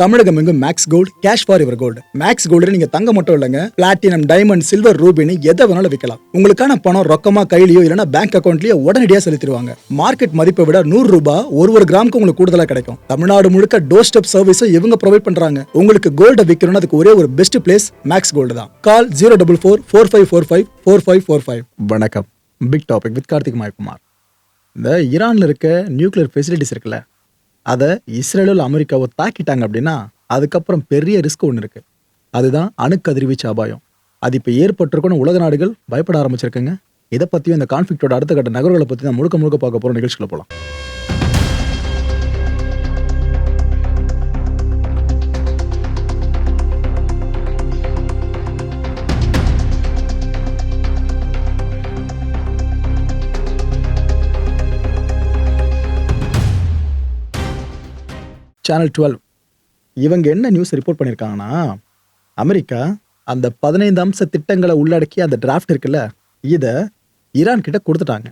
தமிழகம் எங்கும் max gold cash for your gold. Max gold நீங்க தங்க மட்டும் இல்லைங்க, பிளாட்டினம், டைமண்ட், சில்வர், ரூபினி எதை வேணாலும் விற்கலாம். உங்களுக்கான பணம் ரொக்கமா கையிலயோ இல்லைன்னா பேங்க் அக்கௌண்ட்லயோ உடனடியாக செலுத்திடுவாங்க. மார்க்கெட் மதிப்பை விட 100 ரூபாய் ஒரு கிராமுக்கு உங்களுக்கு கூடுதலாக கிடைக்கும். தமிழ்நாடு முழுக்க டோர் ஸ்டெப் சர்வீஸும் இவங்க ப்ரொவைட் பண்றாங்க. உங்களுக்கு கோல்ட விற்கணும்னு அதுக்கு ஒரே ஒரு பெஸ்ட் பிளேஸ் மேக்ஸ் கோல்டு தான். கால் 04445454545. வணக்கம். Big topic with Karthik Mayakumar. இந்த ஈரான்ல இருக்க நியூக்ளியர் ஃபெசிலிட்டிஸ் இருக்குல்ல, அதை இஸ்ரேலும் அமெரிக்காவோ தாக்கிட்டாங்க அப்படின்னா அதுக்கப்புறம் பெரிய ரிஸ்க் ஒன்று இருக்கு. அதுதான் அணுக்கதிர்வீச்சு அபாயம். அது இப்போ ஏற்பட்டிருக்குன்னு உலக நாடுகள் பயப்பட ஆரம்பிச்சிருக்குங்க. இதை பற்றியும் இந்த கான்ஃப்ளிக்டோட அடுத்த கட்ட நகர்வுகளை பற்றி தான் முழுக்க பார்க்க போகிற நிகழ்ச்சிகளை போகலாம். சேனல் 12 இவங்க என்ன நியூஸ் ரிப்போர்ட் பண்ணியிருக்காங்கன்னா, அமெரிக்கா அந்த 15 அம்ச திட்டங்களை உள்ளடக்கி அந்த டிராஃப்ட் இருக்குல்ல, இதை ஈரான் கிட்ட கொடுத்துட்டாங்க.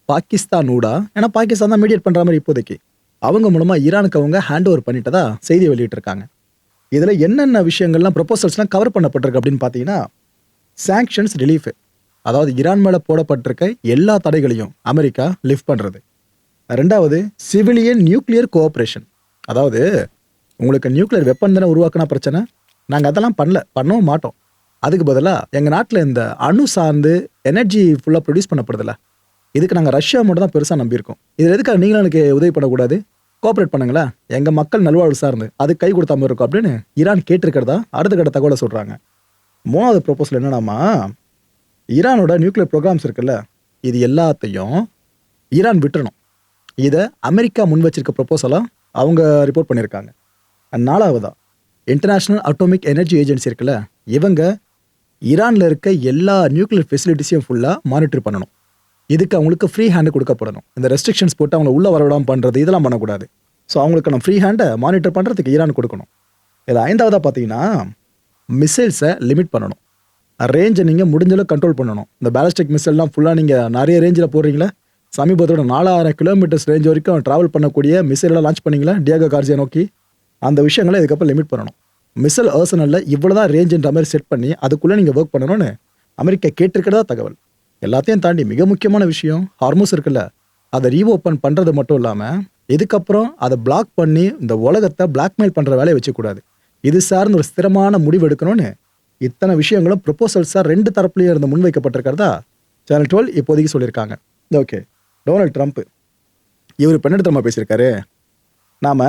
பாகிஸ்தான் ஊடா, ஏன்னா பாகிஸ்தான் தான் மீடியேட் பண்ணுற மாதிரி இப்போதைக்கு அவங்க மூலமாக ஈரானுக்கு அவங்க ஹேண்ட் ஓவர் பண்ணிட்டதா செய்தி வெளியிட்டிருக்காங்க. இதில் என்னென்ன விஷயங்கள்லாம் ப்ரொபோசல்ஸ்லாம் கவர் பண்ணப்பட்டிருக்கு அப்படின்னு பார்த்தீங்கன்னா, சாங்ஷன்ஸ் ரிலீஃப், அதாவது ஈரான் மேலே போடப்பட்டிருக்க எல்லா தடைகளையும் அமெரிக்கா லிஃப்ட் பண்ணுறது. ரெண்டாவது, சிவிலியன் நியூக்ளியர் கோஆப்ரேஷன், அதாவது உங்களுக்கு நியூக்ளியர் வெப்பன் தானே உருவாக்கினா பிரச்சனை, நாங்கள் அதெல்லாம் பண்ணவும் மாட்டோம். அதுக்கு பதிலாக எங்கள் நாட்டில் இந்த அணு சார்ந்து எனர்ஜி ஃபுல்லாக ப்ரொடியூஸ் பண்ணப்படுதில்ல, இதுக்கு நாங்கள் ரஷ்யா மட்டும் தான் பெருசாக நம்பியிருக்கோம். இதில் எதுக்காக நீங்களும் எனக்கு உதவி பண்ணக்கூடாது, கோஆப்ரேட் பண்ணுங்களேன், எங்கள் மக்கள் நல்வாழ்வு சார்ந்து அது கை கொடுத்த மாதிரி இருக்கும் அப்படின்னு ஈரான் கேட்டிருக்கிறதா அடுத்த கட்ட தகவலை சொல்கிறாங்க. மூணாவது ப்ரொபோசல் என்னன்னாமா, ஈரானோட நியூக்ளியர் ப்ரோக்ராம்ஸ் இருக்குல்ல, இது எல்லாத்தையும் ஈரான் விட்டுறணும். இதை அமெரிக்கா முன் வச்சிருக்க ப்ரொபோசலாக அவங்க ரிப்போர்ட் பண்ணியிருக்காங்க. நாலாவதா, இன்டர்நேஷ்னல் அட்டாமிக் எனர்ஜி ஏஜென்சி இருக்குல்ல, இவங்க ஈரானில் இருக்க எல்லா நியூக்ளியர் ஃபெசிலிட்டிஸையும் ஃபுல்லாக மானிட்டர் பண்ணணும். இதுக்கு அவங்களுக்கு ஃப்ரீ ஹேண்டு கொடுக்கப்படணும். இந்த ரெஸ்ட்ரிக்ஷன்ஸ் போட்டு அவங்கள உள்ளே வரவிடாமல் பண்ணுறது இதெல்லாம் பண்ணக்கூடாது. ஸோ அவங்களுக்கு நம்ம ஃப்ரீ ஹேண்டை மானிட்டர் பண்ணுறதுக்கு ஈரான் கொடுக்கணும். இதில் ஐந்தாவதாக பார்த்தீங்கன்னா, மிசைல்ஸை லிமிட் பண்ணணும். ரேஞ்சை நீங்கள் முடிஞ்சளவு கண்ட்ரோல் பண்ணணும். இந்த பேலஸ்டிக் மிசைல்லாம் ஃபுல்லாக நீங்கள் நிறைய ரேஞ்சில் போடுறீங்களா, சமீபத்தோட 4000 கிலோமீட்டர்ஸ் ரேஞ்ச் வரைக்கும் ட்ராவல் பண்ணக்கூடிய மிசைலெலாம் லான்ச் பண்ணிங்களா டியாகோ கார்சியா நோக்கி, அந்த விஷயங்களை இதுக்கப்புறம் லிமிட் பண்ணணும். மிசைல் ஆர்சனலில் இவ்வளோ தான் ரேஞ்சுன்ற மாதிரி செட் பண்ணி அதுக்குள்ளே நீங்கள் ஒர்க் பண்ணணும்னு அமெரிக்கா கேட்டிருக்கிறதா தகவல். எல்லாத்தையும் தாண்டி மிக முக்கியமான விஷயம், ஹார்மோஸ் இருக்குல்ல, அதை ரீஓப்பன் பண்ணுறது மட்டும் இல்லாமல் இதுக்கப்புறம் அதை பிளாக் பண்ணி இந்த உலகத்தை பிளாக்மெயில் பண்ணுற வேலையை வச்சுக்கூடாது. இது சார்ந்து ஒரு ஸ்திரமான முடிவு எடுக்கணும்னு இத்தனை விஷயங்களும் ப்ரொபோசல்ஸாக 2 தரப்புலையும் இருந்து முன்வைக்கப்பட்டிருக்கிறதா சேனல் 12 இப்போதைக்கு சொல்லியிருக்காங்க. ஓகே, டொனால்ட் ட்ரம்ப் இவர் பெண்ணெடுத்தமாக பேசியிருக்காரு. நாம்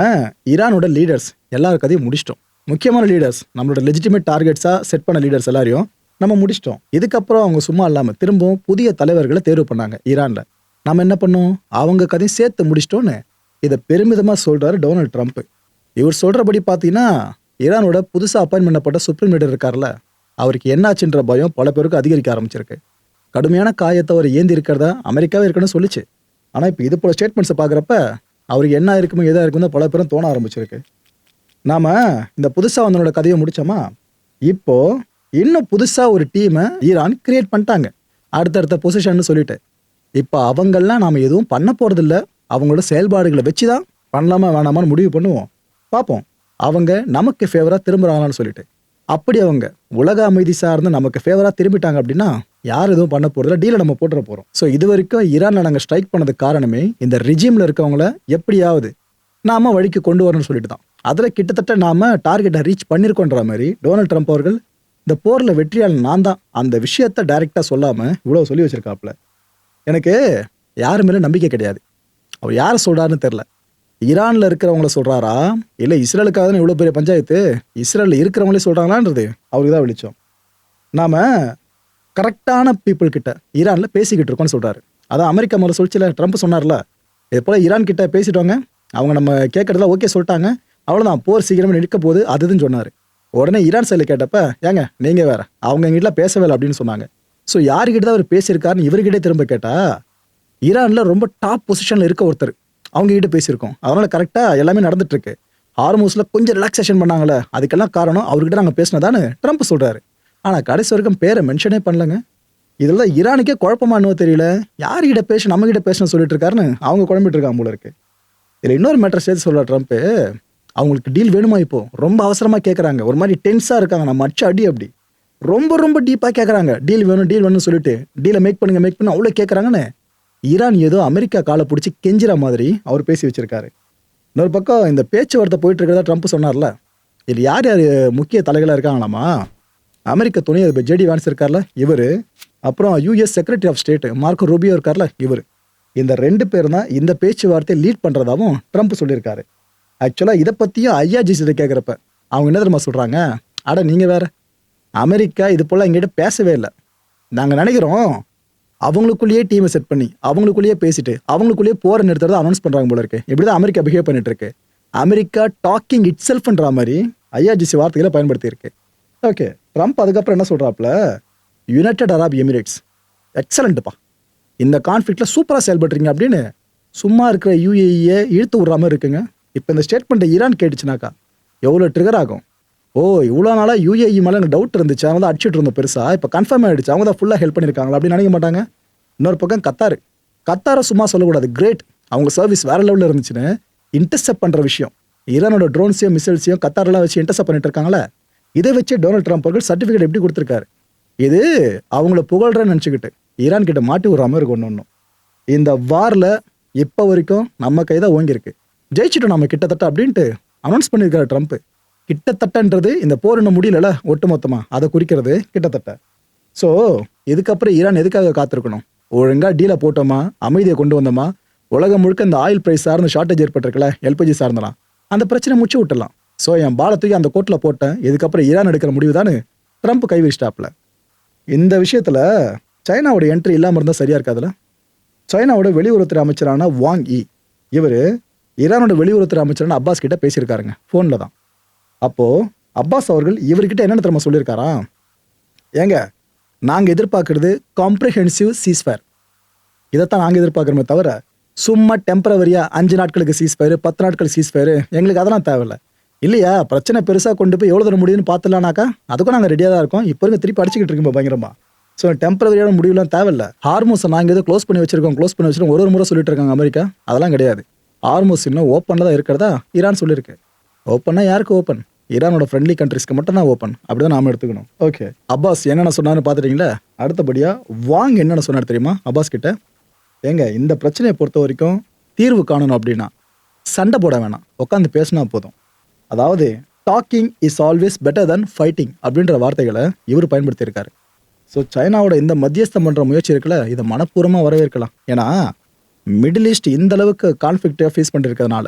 ஈரானோட லீடர்ஸ் எல்லாருக்கதையும் முடிச்சிட்டோம். முக்கியமான லீடர்ஸ், நம்மளோட லெஜிட்டிமேட் டார்கெட்ஸாக செட் பண்ண லீடர்ஸ் எல்லாரையும் நம்ம முடிச்சிட்டோம். இதுக்கப்புறம் அவங்க சும்மா இல்லாமல் திரும்பவும் புதிய தலைவர்களை தேர்வு பண்ணாங்க ஈரானில். நம்ம என்ன பண்ணோம், அவங்க கதையும் சேர்த்து முடிச்சிட்டோன்னு இதை பெருமிதமாக சொல்கிறாரு டொனால்ட் ட்ரம்ப். இவர் சொல்கிறபடி பார்த்தீங்கன்னா, ஈரானோட புதுசாக அப்பாயின்ட் பண்ணப்பட்ட சுப்ரீம் லீடர் இருக்கார்ல, அவருக்கு என்னாச்சுன்ற பயம் பல பேருக்கு அதிகரிக்க ஆரம்பிச்சிருக்கு. கடுமையான காயத்தை அவர் ஏந்தி இருக்கிறதா அமெரிக்காவே இருக்கணும்னு சொல்லிச்சு. ஆனால் இப்போ இது போல ஸ்டேட்மெண்ட்ஸை பார்க்குறப்ப அவருக்கு என்ன இருக்குமோ எதாக இருக்குமோ பல பேரும் தோண ஆரம்பிச்சிருக்கு. நாம் இந்த புதுசாக வந்தனோட கதையை முடித்தோமா, இப்போது இன்னும் புதுசாக ஒரு டீமை ஈரான் கிரியேட் பண்ணிட்டாங்க. அடுத்தடுத்த பொசிஷன்னு சொல்லிட்டு இப்போ அவங்கெல்லாம் நாம் எதுவும் பண்ண போகிறதில்ல, அவங்களோட செயல்பாடுகளை வச்சு தான் பண்ணலாமா வேணாமான்னு முடிவு பண்ணுவோம். பார்ப்போம் அவங்க நமக்கு ஃபேவராக திரும்புகிறாங்களான்னு சொல்லிட்டு. அப்படி அவங்க உலக அமைதி சார்ந்து நமக்கு ஃபேவராக திரும்பிட்டாங்க அப்படின்னா யார் எதுவும் பண்ண போகிறதில்ல, டீலை நம்ம போட்டுற போகிறோம். ஸோ இது வரைக்கும் ஈரானில் நாங்கள் ஸ்ட்ரைக் பண்ணது காரணமே இந்த ரிஜிமில் இருக்கவங்கள எப்படியாவது நாம் வழிக்கு கொண்டு வரணும்னு சொல்லிட்டு தான். அதில் கிட்டத்தட்ட நாம் டார்கெட்டை ரீச் பண்ணியிருக்கோன்ற மாதிரி டொனால்ட் ட்ரம்ப் அவர்கள் இந்த போரில் வெற்றியாளன் நான் தான் அந்த விஷயத்தை டைரெக்டாக சொல்லாமல் இவ்வளோ சொல்லி வச்சுருக்காப்புல. எனக்கு யார் மேலே நம்பிக்கை கிடையாது. அவர் யாரை சொல்கிறாருன்னு தெரில. ஈரானில் இருக்கிறவங்கள சொல்கிறாரா இல்லை இஸ்ரேலுக்காக தான் இவ்வளோ பெரிய பஞ்சாயத்து, இஸ்ரேலில் இருக்கிறவங்களே சொல்கிறாங்களான்றது அவருக்கு தான் வெளிச்சம். நாம் கரெக்டான பீப்புள் கிட்ட ஈரானில் பேசிக்கிட்டு இருக்கோன்னு சொல்கிறாரு. அதான் அமெரிக்கா முதல்ல சொல்லிச்சுல, ட்ரம்ப் சொன்னார்ல, இது போல் ஈரான் கிட்ட பேசிட்டோங்க, அவங்க நம்ம கேட்குறதுல ஓகே சொல்லிட்டாங்க, அவ்வளோதான் போர் சீக்கிரமே நிற்க போகுது அதுன்னு சொன்னார். உடனே ஈரான் சைடில் கேட்டப்ப, ஏங்க நீங்கள் வேறு அவங்க எங்கிட்ட பேசவே இல்லை அப்படின்னு சொன்னாங்க. ஸோ யாருக்கிட்ட தான் அவர் பேசியிருக்காருன்னு இவர்கிட்டே திரும்ப கேட்டால், ஈரானில் ரொம்ப டாப் பொசிஷனில் இருக்க ஒருத்தர் அவங்ககிட்ட பேசியிருக்கோம். அதனால் கரெக்டாக எல்லாமே நடந்துட்டுருக்கு. ஹார்மோஸில் கொஞ்சம் ரிலாக்ஸேஷன் பண்ணாங்களே, அதுக்கெல்லாம் காரணம் அவர்கிட்ட நாங்கள் பேசினதான்னு ட்ரம்ப் சொல்கிறாரு. ஆனால் கடைசி வரைக்கும் பேரை மென்ஷனே பண்ணலங்க. இதெல்லாம் ஈரானுக்கே குழப்பமானோ தெரியல, யார்கிட்ட பேச நம்மகிட்ட பேசணும்னு சொல்லிட்டு இருக்காருன்னு அவங்க குழம்பிட்டு இருக்காங்க போல இருக்கு. இதில் இன்னொரு மேட்டர் சேர்த்து சொல்கிற ட்ரம்ப்பு, அவங்களுக்கு டீல் வேணுமா இப்போ ரொம்ப அவசரமாக கேட்குறாங்க, ஒரு மாதிரி டென்ஸாக இருக்காங்க, நம்ம அடிச்சு அடி அப்படி ரொம்ப ரொம்ப டீப்பாக கேட்குறாங்க, டீல் வேணும்னு சொல்லிட்டு டீலை மேக் பண்ணுங்க அவ்வளோ கேட்குறாங்கன்னு ஈரான் ஏதோ அமெரிக்கா காலை பிடிச்சி கெஞ்சிற மாதிரி அவர் பேசி வச்சிருக்காரு. இன்னொரு பக்கம் இந்த பேச்சுவார்த்தை போயிட்டு இருக்கிறதா ட்ரம்ப் சொன்னார்ல, இது யார் யார் முக்கிய தலைகளாக இருக்காங்களாமா, அமெரிக்க துணை அதிபர் ஜேடி வான்ஸ் இருக்கார்ல இவர், அப்புறம் US secretary of state Marco Rubio இருக்கார்ல இவர், இந்த 2 பேர் தான் இந்த பேச்சுவார்த்தையை லீட் பண்ணுறதாவும் ட்ரம்ப் சொல்லியிருக்காரு. ஆக்சுவலாக இதை பற்றியும் ஐஆர்ஜிசியில் கேட்குறப்ப அவங்க என்ன தெரியுமா சொல்கிறாங்க, அட நீங்கள் வேற, அமெரிக்கா இது போல் எங்கிட்ட பேசவே இல்லை, நாங்கள் நினைக்கிறோம் அவங்களுக்குள்ளேயே டீமை செட் பண்ணி அவங்களுக்குள்ளேயே பேசிட்டு அவங்களுக்குள்ளேயே போற நிறுத்துறதை அனௌன்ஸ் பண்ணுறாங்க போல இருக்கு. இப்படி தான் அமெரிக்கா பிஹேவ் பண்ணிட்டு இருக்கு. அமெரிக்கா டாக்கிங் இட் செல்ஃப்ன்ற மாதிரி ஐஆர்ஜிசி வார்த்தைகளை பயன்படுத்தி இருக்கு. ஓகே, ட்ரம்ப் அதுக்கப்புறம் என்ன சொல்கிறாப்புல, யுனைடெட் அரப் எமிரேட்ஸ் எக்ஸலண்ட்டுப்பா, இந்த கான்ஃப்ளிக்டில் சூப்பராக செயல்படுறீங்க அப்படின்னு சும்மா இருக்கிற யூஏஇயை இழுத்து விட்ற மாதிரி இருக்குங்க. இப்போ இந்த ஸ்டேட்மெண்ட்டை ஈரான் கேட்டுச்சுனாக்கா எவ்வளோ ட்ரிகர் ஆகும். ஓ, இவ்வளோ நாளாக யூஏஇ மேலே எனக்கு டவுட் இருந்துச்சு, அவங்க தான் அடிச்சுட்டு இருந்தோம் பெருசாக, இப்போ கன்ஃபார்ம் ஆகிடுச்சு, அவங்க தான் ஃபுல்லாக ஹெல்ப் பண்ணியிருக்காங்களா அப்படின்னு நினைக்க மாட்டாங்க. இன்னொரு பக்கம் கத்தாரை சும்மா சொல்லக்கூடாது, கிரேட், அவங்க சர்வீஸ் வேறு லெவலில் இருந்துச்சுன்னு இன்டர்செப்ட் பண்ணுற விஷயம், ஈரானோட ட்ரோன்ஸையும் மிசைல்ஸையும் கத்தாரெலாம் வச்சு இன்டர்செப்ட் பண்ணிட்டு இருக்காங்களே, இதை வச்சு டொனால்ட் ட்ரம்ப் அவர்கள் சர்டிஃபிகேட் எப்படி கொடுத்துருக்காரு. இது அவங்கள புகழ்றேன்னு நினச்சிக்கிட்டு ஈரான் கிட்ட மாட்டி விடுற மாதிரி இருக்கு. ஒன்று இந்த வாரில் இப்போ வரைக்கும் நம்ம கை தான் ஓங்கியிருக்கு, ஜெயிச்சிட்டோம் நம்ம கிட்டத்தட்ட அப்படின்ட்டு அனௌன்ஸ் பண்ணியிருக்காரு ட்ரம்ப். கிட்டத்தட்டன்றது இந்த போர் இன்னும் முடியல ஒட்டு மொத்தமாக அதை குறிக்கிறது கிட்டத்தட்ட. ஸோ இதுக்கப்புறம் ஈரான் எதுக்காக காத்திருக்கணும், ஒழுங்காக டீலை போட்டோமா, அமைதியை கொண்டு வந்தோமா, உலகம் முழுக்க இந்த ஆயில் ப்ரைஸ் சார்ந்த ஷார்ட்டேஜ் ஏற்பட்டிருக்கல, எல்பிஜி சார்ந்தலாம், அந்த பிரச்சனை முச்சு விட்டுலாம். ஸோ என் பாலை தூக்கி அந்த கோர்ட்டில் போட்டேன், இதுக்கப்புறம் ஈரான் எடுக்கிற முடிவு தானே ட்ரம்ப் கை வச்சிட்டாப்ல. இந்த விஷயத்தில் சைனாவோட என்ட்ரி இல்லாமல் இருந்தால் சரியாக இருக்காதுல்ல. சைனாவோட வெளியுறவுத்துறை அமைச்சரான வாங் இ இவர் ஈரானோட வெளியுறவுத்துறை அமைச்சரான அப்பாஸ் கிட்ட பேசியிருக்காருங்க ஃபோனில் தான். அப்போது அப்பாஸ் அவர்கள் இவர்கிட்ட என்னென்ன தெரியுமா சொல்லியிருக்காரா, ஏங்க நாங்கள் எதிர்பார்க்குறது காம்ப்ரிஹென்சிவ் சீஸ்ஃபயர், இதைத்தான் நாங்கள் எதிர்பார்க்குறோமே தவிர சும்மா டெம்பரவரியாக 5 நாட்களுக்கு சீஸ்ஃபயர் 10 நாட்கள் சீஸ்ஃபயர் எங்களுக்கு அதெல்லாம் தேவையில்லை. இல்லையா, பிரச்சனை பெருசாக கொண்டு போய் எவ்வளோ தூரம் முடியும்னு பார்த்துலானாக்கா அதுக்கும் நாங்கள் ரெடியாக தான் இருக்கோம், இப்போ இருக்க திருப்பி அடிச்சுக்கிட்டு இருக்கோம் பயங்கரமா. ஸோ டெம்பரவரியான முடிவுலாம் தேவையில்லை. ஹார்மோஸை நாங்கள் எதோ க்ளோஸ் பண்ணி வச்சிருக்கோம் ஒரு முறை சொல்லிட்டு இருக்காங்க அமெரிக்கா, அதெல்லாம் கிடையாது. ஹார்மோஸ் இன்னும் ஓப்பனில் தான் இருக்கிறதா ஈரான் சொல்லியிருக்கு. ஓப்பன்னா யாருக்கு ஓப்பன், ஈரானோட ஃப்ரெண்ட்லி கண்ட்ரிஸ்க்கு மட்டும் தான் ஓப்பன், அப்படி தான் நாம எடுத்துக்கணும். ஓகே, அப்பாஸ் என்னென்ன சொன்னான்னு பார்த்துட்டீங்களா. அடுத்தபடியாக வாங் என்னென்ன சொன்னார் தெரியுமா அப்பாஸ் கிட்ட, ஏங்க இந்த பிரச்சனையை பொறுத்த வரைக்கும் தீர்வு காணணும் அப்படின்னா சண்டை போட வேணாம், உட்காந்து பேசினா போதும். அதாவது docking is always better then fighting அப்படின்ற வார்த்தைகளை இவர் பயன்படுத்தியிருக்காரு. ஸோ சைனாவோட இந்த மத்தியஸ்தம் பண்ணுற முயற்சி இருக்குல்ல, இதை மனப்பூர்வமாக வரவேற்கலாம். ஏன்னா மிடில் ஈஸ்ட் இந்த அளவுக்கு கான்ஃப்ளிக்டை ஃபேஸ் பண்ணியிருக்கிறதுனால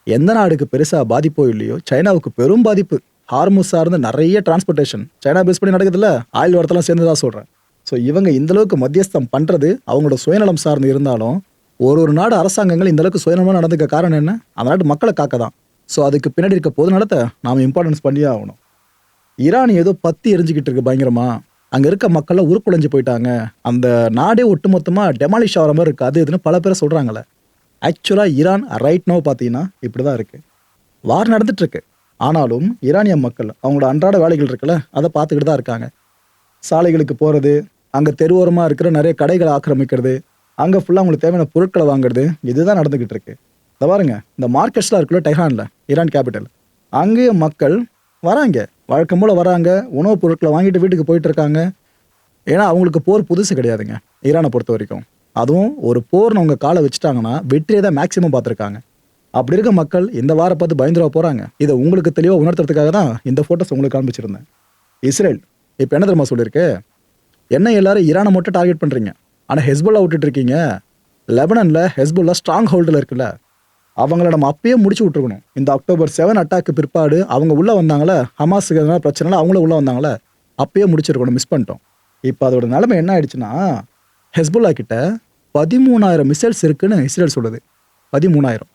எந்த நாடுக்கு பெருசாக பாதிப்போ இல்லையோ சைனாவுக்கு பெரும் பாதிப்பு. ஹார்மோஸ் சார்ந்து நிறைய டிரான்ஸ்போர்ட்டேஷன் சைனா பேஸ் பண்ணி நடக்குதுல்ல, ஆயில் வரத்தெல்லாம் சேர்ந்து தான் சொல்கிறேன். ஸோ இவங்க இந்தளவுக்கு மத்தியஸ்தம் பண்ணுறது அவங்களோட சுயநலம் சார்ந்து இருந்தாலும் ஒரு நாடு அரசாங்கங்கள் இந்தளவுக்கு சுயநலமாக நடந்துக்க காரணம் என்ன, அந்த நாட்டு மக்களை காக்க தான். ஸோ அதுக்கு பின்னாடி இருக்க பொது நலத்தை நாம் இம்பார்ட்டன்ஸ் பண்ணியே ஆகணும். ஈரான் ஏதோ பற்றி எரிஞ்சிக்கிட்டு இருக்கு பயங்கரமாக, அங்கே இருக்க மக்கள்லாம் உருக்குலைஞ்சு போயிட்டாங்க, அந்த நாடே ஒட்டுமொத்தமாக டெமாலிஷ் ஆகிற மாதிரி இருக்குது, அது இதுன்னு பல பேர் சொல்கிறாங்களே. ஆக்சுவலாக ஈரான் ரைட் நோ பார்த்தீங்கன்னா இப்படி தான் இருக்குது. வார் நடந்துட்டுருக்கு, ஆனாலும் ஈரானிய மக்கள் அவங்களோட அன்றாட வேலைகள் இருக்குல்ல அதை பார்த்துக்கிட்டு தான் இருக்காங்க. சாலைகளுக்கு போகிறது, அங்கே தெருவோரமாக இருக்கிற நிறைய கடைகளை ஆக்கிரமிக்கிறது, அங்கே ஃபுல்லாக அவங்களுக்கு தேவையான பொருட்களை வாங்குறது, இதுதான் நடந்துக்கிட்டு இருக்கு. இதை பாருங்க, இந்த மார்க்கெட்ஸ்லாம் இருக்குல்ல டெஹ்ரானில், ஈரான் கேபிட்டல், அங்கேயும் மக்கள் வராங்க, வழக்கம் போல் வராங்க, உணவுப் பொருட்களை வாங்கிட்டு வீட்டுக்கு போயிட்டு இருக்காங்க. ஏன்னா அவங்களுக்கு போர் புதுசு கிடையாதுங்க ஈரானை பொறுத்த வரைக்கும். அதுவும் ஒரு போர்னு அவங்க காலை வச்சுட்டாங்கன்னா வெற்றியை தான் மேக்சிமம் பார்த்துருக்காங்க. அப்படி இருக்க மக்கள் இந்த வாரம் பார்த்து பயந்துருவா போகிறாங்க. இதை உங்களுக்கு தெளிவாக உணர்த்துறதுக்காக தான் இந்த ஃபோட்டோஸ் உங்களுக்கு காண்பிச்சிருந்தேன். இஸ்ரேல் இப்போ என்ன தெரியுமா சொல்லியிருக்கு, என்ன எல்லாரும் ஈரானை மட்டும் டார்கெட் பண்ணுறீங்க, ஆனால் ஹெஸ்புல்லா விட்டுட்டு இருக்கீங்க. லெபனனில் ஹெஸ்புல்லா ஸ்ட்ராங் ஹோல்டில் இருக்குல்ல, அவங்கள நம்ம அப்பயே முடிச்சு விட்டுருக்கணும். இந்த October 7 அட்டாக்கு பிற்பாடு அவங்க உள்ளே வந்தாங்களே, ஹமாஸுக்கு எதனா பிரச்சனை அவங்கள உள்ளே வந்தாங்களே, அப்பயே முடிச்சிருக்கணும், மிஸ் பண்ணிட்டோம். இப்போ அதோட நிலைமை என்ன ஆயிடுச்சுன்னா, ஹெஸ்புல்லா கிட்ட 13,000 மிசைல்ஸ் இருக்குன்னு இஸ்ரேல் சொல்லுது. 13,000.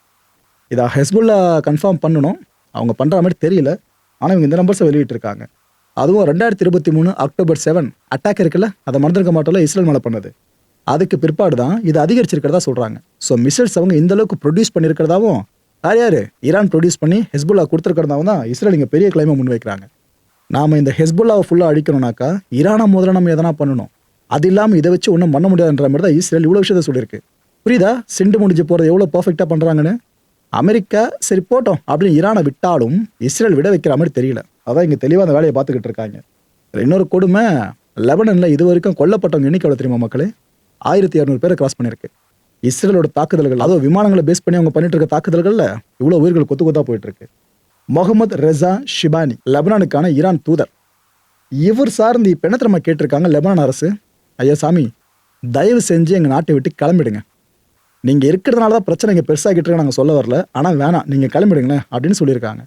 இதை ஹெஸ்புல்லா கன்ஃபார்ம் பண்ணணும், அவங்க பண்ணுற மாதிரி தெரியல, ஆனால் இவங்க இந்த நம்பர்ஸை வெளியிட்டிருக்காங்க. அதுவும் 2023 October 7 அட்டாக் இருக்குல்ல, அதை மறந்துருக்க மாட்டோம்ல, இஸ்ரேல் மேலே பண்ணது. அதுக்கு பிற்பாடு தான் இது அதிகரிச்சிருக்கிறதா சொல்கிறாங்க. ஸோ மிசைல்ஸ் அவங்க இந்த அளவுக்கு ப்ரொடியூஸ் பண்ணியிருக்கிறதாவும், யார் ஈரான் ப்ரொடியூஸ் பண்ணி ஹெஸ்புல்லா கொடுத்துருக்கிறதாவும் தான் இஸ்ரேல் இங்கே பெரிய கிளைமை முன்வைக்கிறாங்க. நாம் இந்த ஹெஸ்புல்லாவை ஃபுல்லாக அழிக்கணும்னாக்கா ஈரானை முதல்ல நம்ம எதனா பண்ணணும், அது இல்லாமல் இதை வச்சு ஒன்றும் பண்ண முடியாதுன்ற மாதிரி தான் இஸ்ரேல் இவ்வளோ விஷயத்த சொல்லியிருக்கு. புரியுதா, சிண்டு முடிஞ்சு போகிறது எவ்வளோ பர்ஃபெக்டாக பண்ணுறாங்கன்னு. அமெரிக்கா சரி போட்டோம் அப்படின்னு ஈரானை விட்டாலும் இஸ்ரேல் விட வைக்கிற மாதிரி தெரியல. அதான் இங்கே தெளிவாக அந்த வேலையை பார்த்துக்கிட்டு இருக்காங்க. இன்னொரு கொடுமை, லெபனனில் இது வரைக்கும் கொல்லப்பட்டவங்க எண்ணிக்கை எவ்வளோ தெரியுமா மக்களே? 1200 பேரை கிராஸ் பண்ணியிருக்கு. இஸ்ரேலோட தாக்குதல்கள், அதுவும் விமானங்களை பேஸ் பண்ணி அவங்க பண்ணிட்டு இருக்க தாக்குதல்களில் இவ்வளோ உயிர்கள் கொத்து கொத்தா போயிட்டு இருக்கு. முகமது ரெசா ஷிபானி, லெபனானுக்கான ஈரான் தூதர். இவர் சார்ந்து இப்போ என்ன தெரியுமா கேட்டிருக்காங்க லெபனான் அரசு? ஐயா சாமி, தயவு செஞ்சு எங்கள் நாட்டை விட்டு கிளம்பிடுங்க. நீங்கள் இருக்கிறதுனால தான் பிரச்சனை இங்கே பெருசாகிட்டு இருக்கு, நாங்கள் சொல்ல வரல. ஆனால் வேணாம், நீங்கள் கிளம்பிடுங்களேன் அப்படின்னு சொல்லியிருக்காங்க.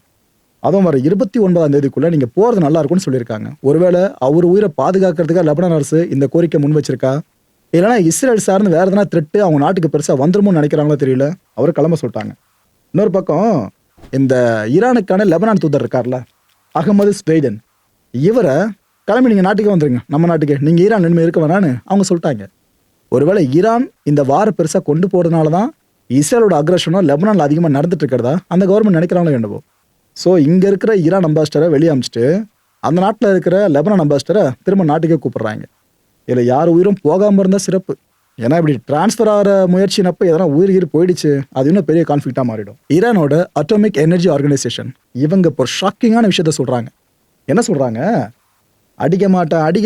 அதுவும் வர 29ஆம் தேதிக்குள்ளே நீங்கள் போகிறது நல்லா இருக்கும்னு சொல்லியிருக்காங்க. ஒருவேளை அவர் உயிரை பாதுகாக்கிறதுக்காக லெபனான் அரசு இந்த கோரிக்கை முன் வச்சிருக்கா, இல்லைனா இஸ்ரேல் சார்ந்து வேறு எதனா த்ரெட்டு அவங்க நாட்டுக்கு பெருசாக வந்துருமோன்னு நினைக்கிறாங்களோ தெரியல, அவர் கிளம்ப சொல்லிட்டாங்க. இன்னொரு பக்கம் இந்த ஈரானுக்கான லெபனான் தூதர் இருக்கார்ல, அகமது ஸ்வெய்டன், இவரை கிளம்பி நீங்கள் நாட்டுக்கே வந்துருங்க, நம்ம நாட்டுக்கு, நீங்கள் ஈரான் நிலைமை இருக்க வேணான்னு அவங்க சொல்லிட்டாங்க. ஒருவேளை ஈரான் இந்த வார பெருசாக கொண்டு போகிறதுனால தான் இஸ்ரேலோட அக்ரஷனோ லெபனானில் அதிகமாக நடந்துட்டு இருக்கிறதா அந்த கவர்மெண்ட் நினைக்கிறாங்களோ என்னவோ. ஸோ இங்கே இருக்கிற ஈரான் அம்பாசிடரை வெளியே அமிச்சிட்டு அந்த நாட்டில் இருக்கிற லெபனான் அம்பாசிடரை திரும்ப நாட்டுக்கே கூப்பிட்றாங்க. இதில் யார் உயிரும் போகாமல் இருந்தால் சிறப்பு. ஏன்னா இப்படி டிரான்ஸ்ஃபர் ஆகிற முயற்சினப்போ எதனா உயிர் போயிடுச்சு, அது இன்னும் பெரிய கான்ஃப்ளிக்டாக மாறிடும். ஈரானோட அட்டாமிக் எனர்ஜி ஆர்கனைசேஷன் இவங்க இப்போ ஒரு ஷாக்கிங்கான விஷயத்த சொல்கிறாங்க. என்ன சொல்கிறாங்க? அடிக்க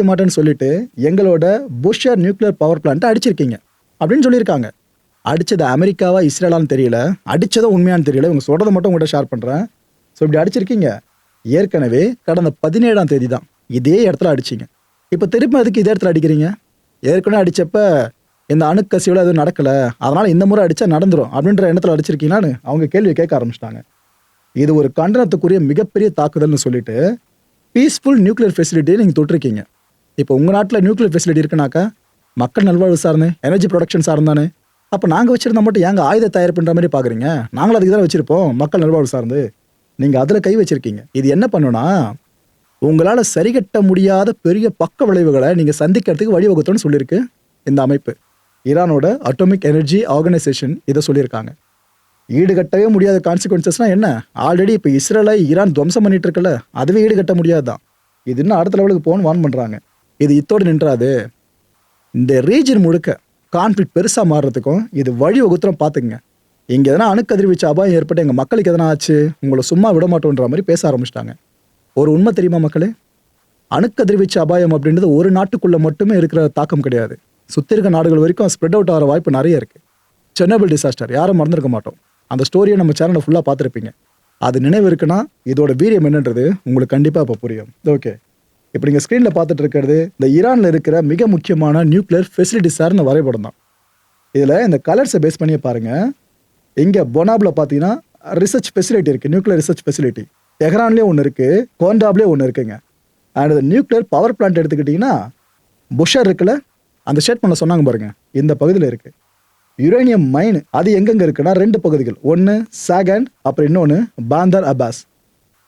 மாட்டேன்னு சொல்லிட்டு எங்களோட புஷர் நியூக்ளியர் பவர் பிளான்ட்டை அடிச்சிருக்கீங்க அப்படின்னு சொல்லியிருக்காங்க. அடித்தது அமெரிக்காவா இஸ்ரேலான்னு தெரியல, அடித்ததும் உண்மையானு தெரியல. இவங்க சொல்கிறத மட்டும் உங்கள்கிட்ட ஷேர் பண்ணுறேன். ஸோ இப்படி அடிச்சிருக்கீங்க. ஏற்கனவே கடந்த 17ஆம் தேதி தான் இதே இடத்துல அடிச்சிங்க. இப்போ திரும்ப அதுக்கு இதே இடத்துல அடிக்கிறீங்க. ஏற்கனவே அடித்தப்ப இந்த அணுக்கசிவில் எதுவும் நடக்கலை, அதனால் இந்த முறை அடித்தா நடந்துடும் அப்படின்ற எண்ணத்தில் அடிச்சிருக்கீங்களான்னு அவங்க கேள்வி கேட்க ஆரம்பிச்சிட்டாங்க. இது ஒரு கண்டனத்துக்குரிய மிகப்பெரிய தாக்குதல்னு சொல்லிட்டு பீஸ்ஃபுல் நியூக்ளியர் ஃபெசிலிட்டியை நீங்கள் தொட்டிருக்கீங்க. இப்போ உங்கள் நாட்டில் நியூக்ளியர் ஃபெசிலிட்டி இருக்குனாக்கா மக்கள் நல்வாழ்வு சார்ந்து எனர்ஜி ப்ரொடக்ஷன் சார்ந்தானே. அப்போ நாங்கள் வச்சுருந்தா மட்டும் ஏங்க ஆயுத தயார் பண்ணுற மாதிரி பார்க்குறீங்க? நாங்களும் அதுக்கு தான் வச்சுருப்போம், மக்கள் நல்வாழ்வு சார்ந்து. நீங்கள் அதில் கை வச்சுருக்கீங்க. இது என்ன பண்ணுன்னா, உங்களால் சரிகட்ட முடியாத பெரிய பக்க விளைவுகளை நீங்கள் சந்திக்கிறதுக்கு வழிவகுத்தோன்னு சொல்லியிருக்கு இந்த அமைப்பு. ஈரானோட அட்டாமிக் எனர்ஜி ஆர்கனைசேஷன் இதை சொல்லியிருக்காங்க. ஈடுகட்டவே முடியாத கான்சிக்வன்சஸ்னால் என்ன? ஆல்ரெடி இப்போ இஸ்ரேலை ஈரான் துவம்சம் பண்ணிட்டு இருக்கல, அதுவே ஈடுகட்ட முடியாது தான். இது இன்னும் அடுத்த லெவலுக்கு போகணும்னு வார்ன் பண்ணுறாங்க. இது இத்தோடு நின்றாது. இந்த ரீஜன் முழுக்க கான்ஃப்ளிக்ட் பெருசாக மாறுறதுக்கும் இது வழி வகுத்துறோம் பார்த்துக்குங்க. இங்கே எதனா அணுக்கதிர்வீச்சு அபாயம் ஏற்பட்டு எங்கள் மக்களுக்கு எதனா ஆச்சு, உங்களை சும்மா விட மாட்டோன்ற மாதிரி பேச ஆரம்பிச்சிட்டாங்க. ஒரு உண்மை தெரியுமா மக்களே? அணுக்கதிர்வீச்சு அபாயம் அப்படின்றது ஒரு நாட்டுக்குள்ளே மட்டுமே இருக்கிற தாக்கம் கிடையாது. சுற்றி இருக்க நாடுகள் வரைக்கும் ஸ்ப்ரெட் அவுட் ஆகிற வாய்ப்பு நிறைய இருக்குது. செர்னோபில் டிசாஸ்டர் யாரும் மறந்துருக்க மாட்டோம். அந்த ஸ்டோரியை நம்ம சேனலில் ஃபுல்லாக பார்த்துருப்பீங்க. அது நினைவு இருக்குன்னா இதோட வீரியம் என்னன்றது உங்களுக்கு கண்டிப்பாக இப்போ புரியும். ஓகே, இப்போ நீங்கள் ஸ்க்ரீனில் பார்த்துட்டு இருக்கிறது இந்த ஈரானில் இருக்கிற மிக முக்கியமான நியூக்ளியர் ஃபெசிலிட்டி சார்ந்த வரைபடம் தான். இதில் இந்த கலர்ஸை பேஸ் பண்ணியே பாருங்கள். இங்கே பொனாபில் பார்த்தீங்கன்னா ரிசர்ச் ஃபெசிலிட்டி இருக்குது, நியூக்ளியர் ரிசர்ச் ஃபெசிலிட்டி. தெஹ்ரான்லேயே ஒன்று இருக்குது, கோண்டாப்லேயே ஒன்று இருக்குங்க. அண்ட் இந்த நியூக்ளியர் பவர் பிளான்ட் எடுத்துக்கிட்டிங்கன்னா புஷர் இருக்குல்ல, அந்த ஸ்டேட்மெண்ட்டில் சொன்னாங்க பாருங்கள், இந்த பகுதியில் இருக்குது. யுரேனியம் மைன் அது எங்கெங்கே இருக்குன்னா 2 பகுதிகள், ஒன்று சாகண்ட், அப்புறம் இன்னொன்று panther Abbas.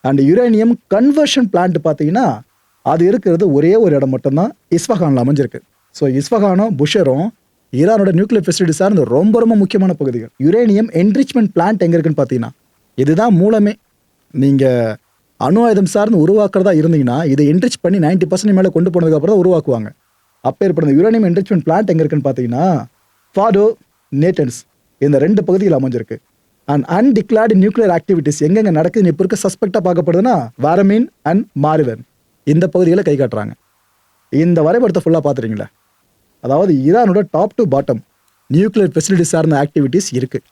And uranium conversion plant பார்த்தீங்கன்னா அது இருக்கிறது ஒரே ஒரு இடம் மட்டும்தான், இஸ்ஃபஹானில் அமைஞ்சிருக்கு. ஸோ இஸ்ஃபஹானும் புஷரும் ஈரானோட நியூக்ளியர் ஃபெசிலிட்டி சார்ந்த ரொம்ப ரொம்ப முக்கியமான பகுதிகள். யுரேனியம் என்ரிச்மெண்ட் பிளான்ட் எங்கே இருக்குன்னு பார்த்தீங்கன்னா இதுதான் மூலமே. நீங்கள் அணு ஆயுதம் சார்ந்து உருவாக்குறதா இருந்தீங்கன்னா இதை என்ரிச் பண்ணி 90% மேலே கொண்டு போனதுக்கப்புறம் தான் உருவாக்குவாங்க. அப்போ ஏற்படுத்த யுரேனியம் என்ரிச்மெண்ட் பிளான்ட் எங்கே இருக்குன்னு பார்த்தீங்கன்னா ஃபாடோ, நேட்டன்ஸ் இந்த 2 பகுதியில் அமைஞ்சிருக்கு. அண்ட் அன்டிக்ளேர்டு நியூக்ளியர் ஆக்டிவிட்டிஸ் எங்கெங்கே நடக்குதுன்னு இப்போ இருக்க சஸ்பெக்டாக பார்க்கப்படுதுன்னா வாரமீன் அண்ட் மாரிவன் இந்த பகுதியில் கை காட்டுறாங்க. இந்த வரைபடத்தை ஃபுல்லாக பார்த்துறீங்களா? அதாவது ஈரானோட top to bottom nuclear facility சார்ந்த ஆக்டிவிட்டிஸ் இருக்குது.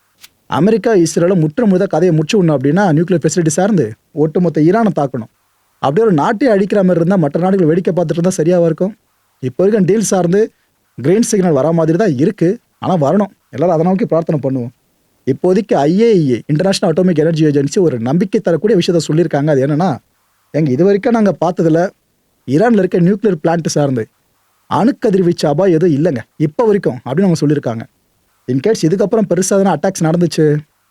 அமெரிக்கா இஸ்ரேலை முழுதாக கதையை முடிச்சு விடணும் அப்படின்னா நியூக்ளியர் ஃபெசிலிட்டி சார்ந்து ஒட்டுமொத்த ஈரானை தாக்கணும். அப்படியே ஒரு நாட்டை அழிக்கிற மாதிரி இருந்தால் மற்ற நாடுகள் வேடிக்கை பார்த்துட்டு இருந்தால் சரியாக இருக்கும். இப்போ இருக்க டீல் சார்ந்து கிரீன் சிக்னல் வர மாதிரி தான் இருக்குது, ஆனால் வரணும். எல்லாரும் அதை நோக்கி பிரார்த்தனை பண்ணுவோம். இப்போதைக்கு IAEA international atomic energy agency ஒரு நம்பிக்கை தரக்கூடிய விஷயத்த சொல்லியிருக்காங்க. அது என்னென்னா, இது வரைக்கும் நாங்கள் பார்த்ததில் ஈரானில் இருக்க நியூக்ளியர் பிளான்ட் சார்ந்து அணுக்கதிர்வீச்சு அபாயம் எதுவும் இல்லைங்க இப்போ வரைக்கும் அப்படின்னு அவங்க சொல்லியிருக்காங்க. இன்கேஸ் இதுக்கப்புறம் பெருசாக அட்டாக்ஸ் நடந்துச்சு,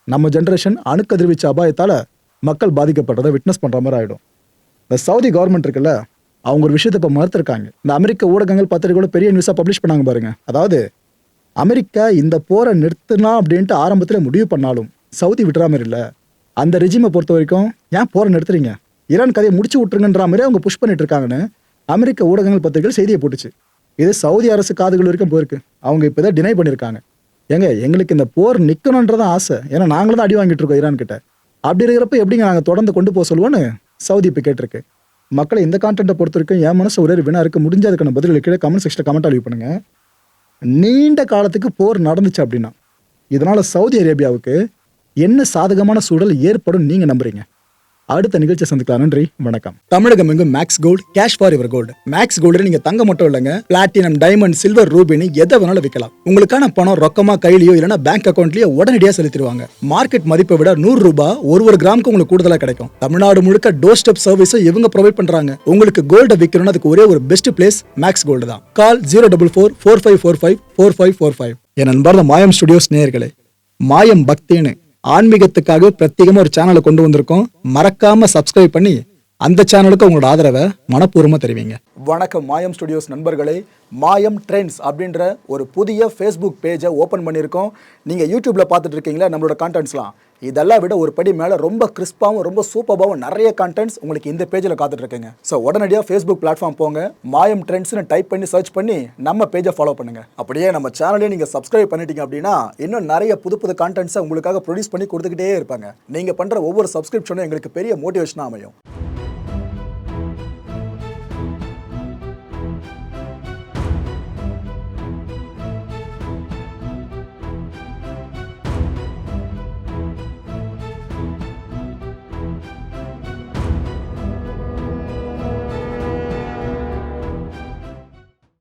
நம்ம ஜென்ரேஷன் அணுக்கதிர்வீச்சு அபாயத்தால் மக்கள் பாதிக்கப்படுறதை விட்னஸ் பண்ணுற மாதிரி ஆகிடும். இந்த சவுதி கவர்மெண்ட் இருக்குல்ல, அவங்க ஒரு விஷயத்தை இப்போ மறுத்திருக்காங்க. இந்த அமெரிக்க ஊடகங்கள் பத்திரிகையோட பெரிய நியூஸாக பப்ளிஷ் பண்ணாங்க பாருங்கள். அதாவது அமெரிக்கா இந்த போரை நிறுத்தலாம் அப்படின்ட்டு ஆரம்பத்தில் முடிவு பண்ணாலும் சவுதி விட்டுற மாதிரி இல்லை. அந்த ரெஜிமை பொறுத்த வரைக்கும் ஏன் போரை நிறுத்துறீங்க, ஈரான் கதையை முடிச்சு விட்டுருங்கன்ற மாதிரி அவங்க புஷ் பண்ணிட்டு இருக்காங்கன்னு அமெரிக்க ஊடகங்கள் பத்திரிகைகள் செய்தியை போட்டுச்சு. இது சவுதி அரசு காதுகள் வரைக்கும் போயிருக்கு. அவங்க இப்போ தான் டினை பண்ணியிருக்காங்க. ஏங்க எங்களுக்கு இந்த போர் நிக்கணும்ன்றதான் ஆசை. ஏன்னா நாங்களும் தான் அடி வாங்கிட்டு இருக்கோம் ஈரான் கிட்ட. அப்படி இருக்கிறப்ப எப்படிங்க நாங்க தொடர்ந்து கொண்டு போக சொல்லுவோன்னு சவுதி இப்ப கேட்டிருக்கு. மக்களை இந்த கான்டென்ட்டை பொறுத்த வரைக்கும் என் மனசு ஒரே ஒரு வினா இருக்கு. முடிஞ்ச அதுக்கான பதில் கீழே கமெண்ட் செக்ஷன்ல கமெண்ட் லீவ் பண்ணுங்க. நீண்ட காலத்துக்கு போர் நடந்துச்சு அப்படின்னா இதனால சவுதி அரேபியாவுக்கு என்ன சாதகமான சூழல் ஏற்படும் நீங்க நம்புறீங்க? அடுத்த நிகழ்ச்சியை சந்திக்கலாம். நன்றி, வணக்கம். தமிழகம் எங்கும் max gold, cash for your gold. Max gold நீங்க தங்க மட்டும் இல்லைங்க, பிளாட்டினம், டைமண்ட், சில்வர், ரூபினி எதை வேணாலும் விற்கலாம். உங்களுக்கான பணம் ரொக்கமா கையிலயோ இல்லைன்னா பேங்க் அக்கௌண்ட்லயோ உடனடியாக செலுத்திடுவாங்க. மார்க்கெட் மதிப்பை விட 100 ரூபாய் ஒரு கிராமுக்கு உங்களுக்கு கூடுதலா கிடைக்கும். தமிழ்நாடு முழுக்க டோர் ஸ்டெப் சர்வீஸும் இவங்க ப்ரொவைட் பண்றாங்க. உங்களுக்கு கோல்ட விற்கணும்னு அதுக்கு ஒரே ஒரு பெஸ்ட் பிளேஸ் மேக்ஸ் கோல்டு தான். கால் 04445454545. என் அன்பார்ந்த மாயம் ஸ்டுடியோஸ் நேயர்களே, மாயம் பக்தின்னு ஆன்மீகத்துக்காக பிரத்யேகமா ஒரு சேனலை கொண்டு வந்திருக்கோம். மறக்காம சப்ஸ்கிரைப் பண்ணி அந்த சேனலுக்கு உங்களோட ஆதரவை மனப்பூர்வமா தெரிவிங்க. வணக்கம் மாயம் ஸ்டுடியோஸ் நண்பர்களே. மாயம் ட்ரெண்ட்ஸ் அப்படின்ற ஒரு புதிய ஃபேஸ்புக் பேஜை ஓப்பன் பண்ணியிருக்கோம். நீங்கள் யூடியூப்ல பார்த்துட்டு இருக்கீங்களா நம்மளோட கான்டென்ட்ஸ்லாம். இதெல்லாம் விட ஒரு படி மேலே ரொம்ப கிறிஸ்பாகவும் ரொம்ப சூப்பராகவும் நிறைய கான்டென்ட்ஸ் உங்களுக்கு இந்த பேஜில் காத்துட்டு இருக்குங்க. ஸோ உடனடியாக ஃபேஸ்புக் பிளாட்ஃபார்ம் போங்க, மாயம் ட்ரெண்ட்ஸ்னு டைப் பண்ணி சர்ச் பண்ணி நம்ம பேஜை ஃபாலோ பண்ணுங்க. அப்படியே நம்ம சேனலையும் நீங்கள் சப்ஸ்கிரைப் பண்ணிட்டீங்க அப்படின்னா இன்னும் நிறைய புது கான்டென்ட்ஸை உங்களுக்காக ப்ரொடியூஸ் பண்ணி கொடுத்துக்கிட்டே இருப்பாங்க. நீங்கள் பண்ணுற ஒவ்வொரு சப்ஸ்கிரிப்ஷனும் எங்களுக்கு பெரிய மோட்டிவேஷனாக அமையும்.